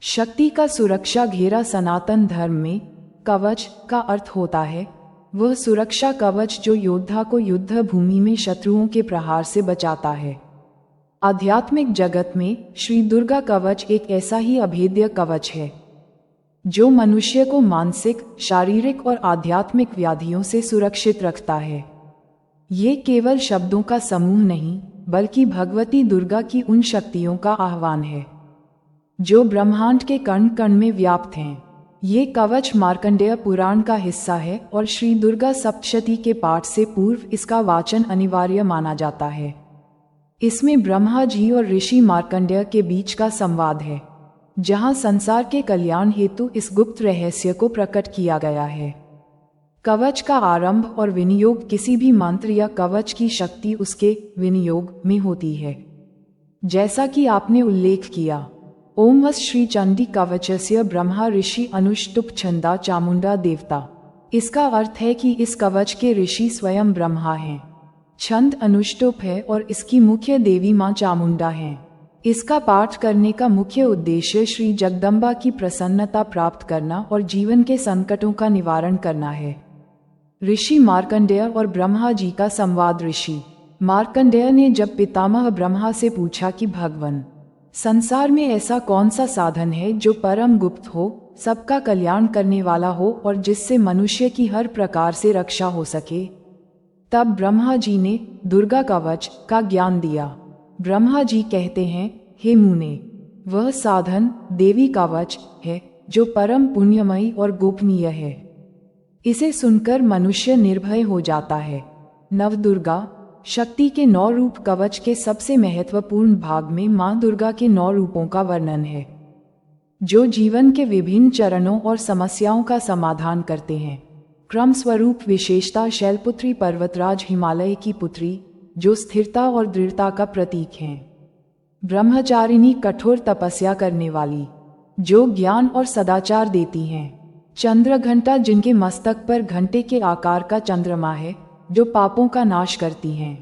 शक्ति का सुरक्षा घेरा सनातन धर्म में कवच का अर्थ होता है वह सुरक्षा कवच जो योद्धा को युद्ध भूमि में शत्रुओं के प्रहार से बचाता है। आध्यात्मिक जगत में श्री दुर्गा कवच एक ऐसा ही अभेद्य कवच है जो मनुष्य को मानसिक, शारीरिक और आध्यात्मिक व्याधियों से सुरक्षित रखता है। ये केवल शब्दों का समूह नहीं बल्कि भगवती दुर्गा की उन शक्तियों का आह्वान है जो ब्रह्मांड के कण कण में व्याप्त हैं। ये कवच मार्कंडेय पुराण का हिस्सा है और श्री दुर्गा सप्तशती के पाठ से पूर्व इसका वाचन अनिवार्य माना जाता है। इसमें ब्रह्मा जी और ऋषि मार्कंडेय के बीच का संवाद है जहां संसार के कल्याण हेतु इस गुप्त रहस्य को प्रकट किया गया है। कवच का आरंभ और विनियोग किसी भी मंत्र या कवच की शक्ति उसके विनियोग में होती है। जैसा कि आपने उल्लेख किया, ओम वस् श्री चंडी कवचस्य ब्रह्मा ऋषि अनुष्टुप छंदा चामुंडा देवता। इसका अर्थ है कि इस कवच के ऋषि स्वयं ब्रह्मा हैं, छंद अनुष्टुप है और इसकी मुख्य देवी मां चामुंडा हैं। इसका पाठ करने का मुख्य उद्देश्य श्री जगदम्बा की प्रसन्नता प्राप्त करना और जीवन के संकटों का निवारण करना है। ऋषि मार्कंडेय और ब्रह्मा जी का संवाद। ऋषि मार्कंडेय ने जब पितामह ब्रह्मा से पूछा कि भगवान, संसार में ऐसा कौन सा साधन है जो परम गुप्त हो, सबका कल्याण करने वाला हो और जिससे मनुष्य की हर प्रकार से रक्षा हो सके, तब ब्रह्मा जी ने दुर्गा कवच का ज्ञान दिया। ब्रह्मा जी कहते हैं, हे मुने, वह साधन देवी कवच है जो परम पुण्यमयी और गोपनीय है। इसे सुनकर मनुष्य निर्भय हो जाता है। नवदुर्गा शक्ति के 9 रूप कवच के सबसे महत्वपूर्ण भाग में मां दुर्गा के 9 रूपों का वर्णन है जो जीवन के विभिन्न चरणों और समस्याओं का समाधान करते हैं। क्रम स्वरूप विशेषता शैलपुत्री पर्वतराज हिमालय की पुत्री जो स्थिरता और दृढ़ता का प्रतीक हैं। ब्रह्मचारिणी कठोर तपस्या करने वाली जो ज्ञान और सदाचार देती हैं। चंद्र घंटा जिनके मस्तक पर घंटे के आकार का चंद्रमा है जो पापों का नाश करती हैं।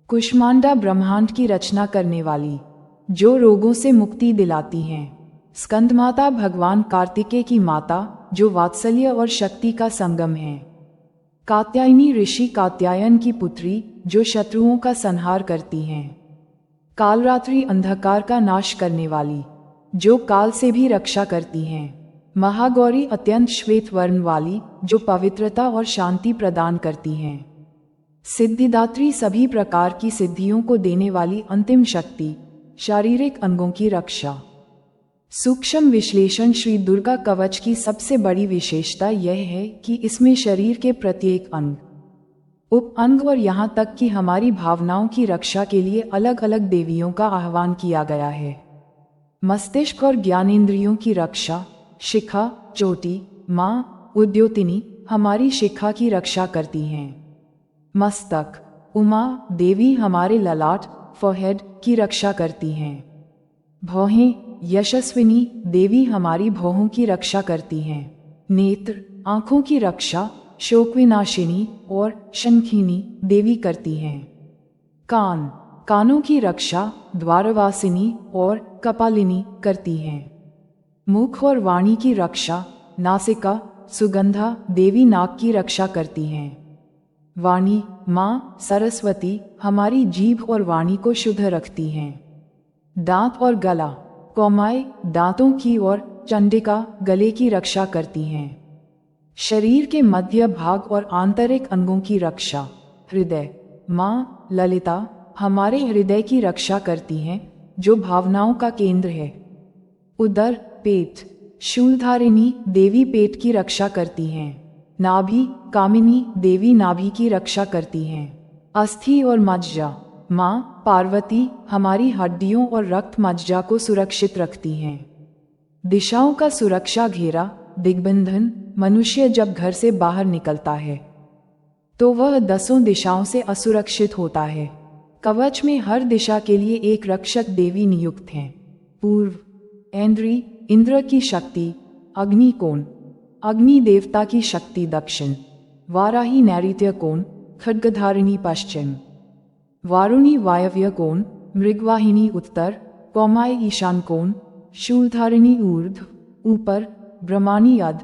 कुष्मांडा ब्रह्मांड की रचना करने वाली जो रोगों से मुक्ति दिलाती हैं। स्कंदमाता भगवान कार्तिकेय की माता जो वात्सल्य और शक्ति का संगम है। कात्यायनी ऋषि कात्यायन की पुत्री जो शत्रुओं का संहार करती हैं। कालरात्रि अंधकार का नाश करने वाली जो काल से भी रक्षा करती हैं। महागौरी अत्यंत श्वेत वर्ण वाली जो पवित्रता और शांति प्रदान करती हैं। सिद्धिदात्री सभी प्रकार की सिद्धियों को देने वाली अंतिम शक्ति, शारीरिक अंगों की रक्षा। सूक्ष्म विश्लेषण श्री दुर्गा कवच की सबसे बड़ी विशेषता यह है कि इसमें शरीर के प्रत्येक अंग, उप अंग और यहाँ तक कि हमारी भावनाओं की रक्षा के लिए अलग अलग देवियों का आह्वान किया गया है। मस्तिष्क और ज्ञानेंद्रियों की रक्षा, शिखा चोटी माँ उद्योतिनी हमारी शिखा की रक्षा करती हैं। मस्तक उमा देवी हमारे ललाट फोरहेड की रक्षा करती हैं। भौहें यशस्विनी देवी हमारी भौहों की रक्षा करती हैं। नेत्र आँखों की रक्षा शोकविनाशिनी और शंखिनी देवी करती हैं। कान कानों की रक्षा द्वारवासिनी और कपालिनी करती हैं। मुख और वाणी की रक्षा नासिका सुगंधा देवी नाक की रक्षा करती हैं। वाणी माँ सरस्वती हमारी जीभ और वाणी को शुद्ध रखती हैं। दांत और गला कौमाई दांतों की और चंडिका गले की रक्षा करती हैं। शरीर के मध्य भाग और आंतरिक अंगों की रक्षा हृदय माँ ललिता हमारे हृदय की रक्षा करती हैं जो भावनाओं का केंद्र है। उदर पेट शूलधारिणी देवी पेट की रक्षा करती हैं। नाभि कामिनी देवी नाभि की रक्षा करती हैं। अस्थि और मज्जा माँ पार्वती हमारी हड्डियों और रक्त मज्जा को सुरक्षित रखती हैं। दिशाओं का सुरक्षा घेरा दिग्बंधन मनुष्य जब घर से बाहर निकलता है तो वह 10 दिशाओं से असुरक्षित होता है। कवच में हर दिशा के लिए एक रक्षक देवी नियुक्त हैं। पूर्व ऐन्द्री इंद्र की शक्ति, अग्नि कोण अग्नि देवता की शक्ति दक्षिण, वाराही नैऋत्य कोण खड्गधारिणी पश्चिम, वारुणी वायव्य कोण मृगवाहिनी उत्तर, कौमाई ईशान कोण शूलधारिणी ऊर्ध्व, ऊपर, ब्रह्माणी अध,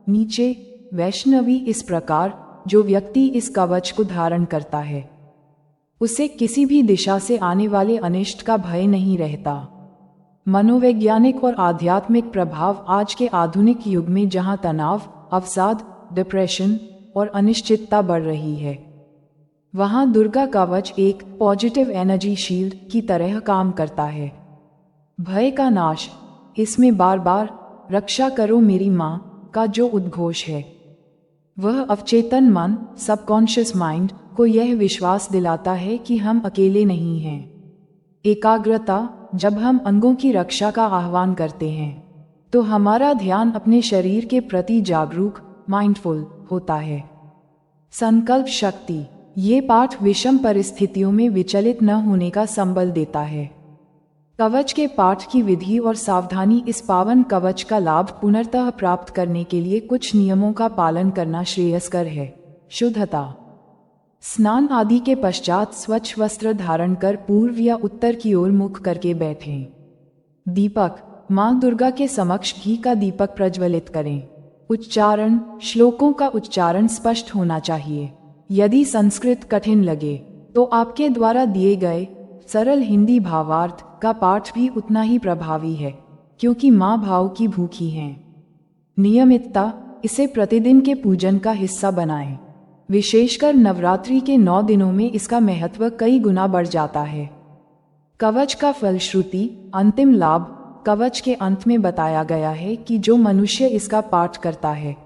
नीचे, वैष्णवी। इस प्रकार जो व्यक्ति इस कवच को धारण करता है उसे किसी भी दिशा से आने वाले अनिष्ट का भय नहीं रहता। मनोवैज्ञानिक और आध्यात्मिक प्रभाव आज के आधुनिक युग में जहां तनाव, अवसाद, डिप्रेशन और अनिश्चितता बढ़ रही है, वहां दुर्गा कवच एक पॉजिटिव एनर्जी शील्ड की तरह काम करता है। भय का नाश, इसमें बार बार रक्षा करो मेरी माँ का जो उद्घोष है, वह अवचेतन मन, सबकॉन्शियस माइंड को यह विश्वास दिलाता है कि हम अकेले नहीं हैं। एकाग्रता, जब हम अंगों की रक्षा का आह्वान करते हैं तो हमारा ध्यान अपने शरीर के प्रति जागरूक, माइंडफुल होता है। संकल्प शक्ति, ये पाठ विषम परिस्थितियों में विचलित न होने का संबल देता है। कवच के पाठ की विधि और सावधानी, इस पावन कवच का लाभ पुनर्तः प्राप्त करने के लिए कुछ नियमों का पालन करना श्रेयस्कर है। शुद्धता, स्नान आदि के पश्चात स्वच्छ वस्त्र धारण कर पूर्व या उत्तर की ओर मुख करके बैठें। दीपक, मां दुर्गा के समक्ष घी का दीपक प्रज्वलित करें। उच्चारण, श्लोकों का उच्चारण स्पष्ट होना चाहिए। यदि संस्कृत कठिन लगे तो आपके द्वारा दिए गए सरल हिंदी भावार्थ का पाठ भी उतना ही प्रभावी है, क्योंकि मां भाव की भूखी हैं। नियमितता, इसे प्रतिदिन के पूजन का हिस्सा बनाएं। विशेषकर नवरात्रि के 9 दिनों में इसका महत्व कई गुना बढ़ जाता है। कवच का फलश्रुति, अंतिम लाभ, कवच के अंत में बताया गया है कि जो मनुष्य इसका पाठ करता है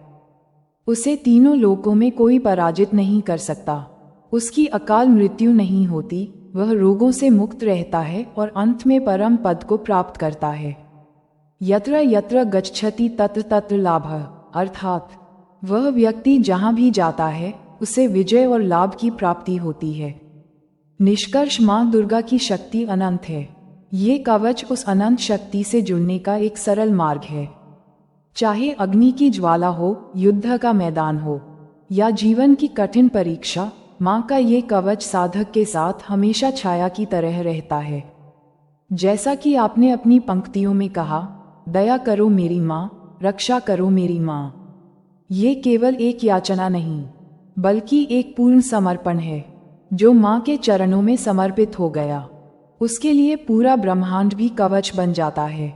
उसे तीनों लोकों में कोई पराजित नहीं कर सकता। उसकी अकाल मृत्यु नहीं होती, वह रोगों से मुक्त रहता है और अंत में परम पद को प्राप्त करता है। यत्र यत्र गच्छति तत्र तत्र लाभः, अर्थात वह व्यक्ति जहाँ भी जाता है उसे विजय और लाभ की प्राप्ति होती है। निष्कर्ष, मां दुर्गा की शक्ति अनंत है। ये कवच उस अनंत शक्ति से जुड़ने का एक सरल मार्ग है। चाहे अग्नि की ज्वाला हो, युद्ध का मैदान हो या जीवन की कठिन परीक्षा, मां का ये कवच साधक के साथ हमेशा छाया की तरह रहता है। जैसा कि आपने अपनी पंक्तियों में कहा, दया करो मेरी मां, रक्षा करो मेरी मां। ये केवल एक याचना नहीं, बल्कि एक पूर्ण समर्पण है। जो मां के चरणों में समर्पित हो गया, उसके लिए पूरा ब्रह्मांड भी कवच बन जाता है।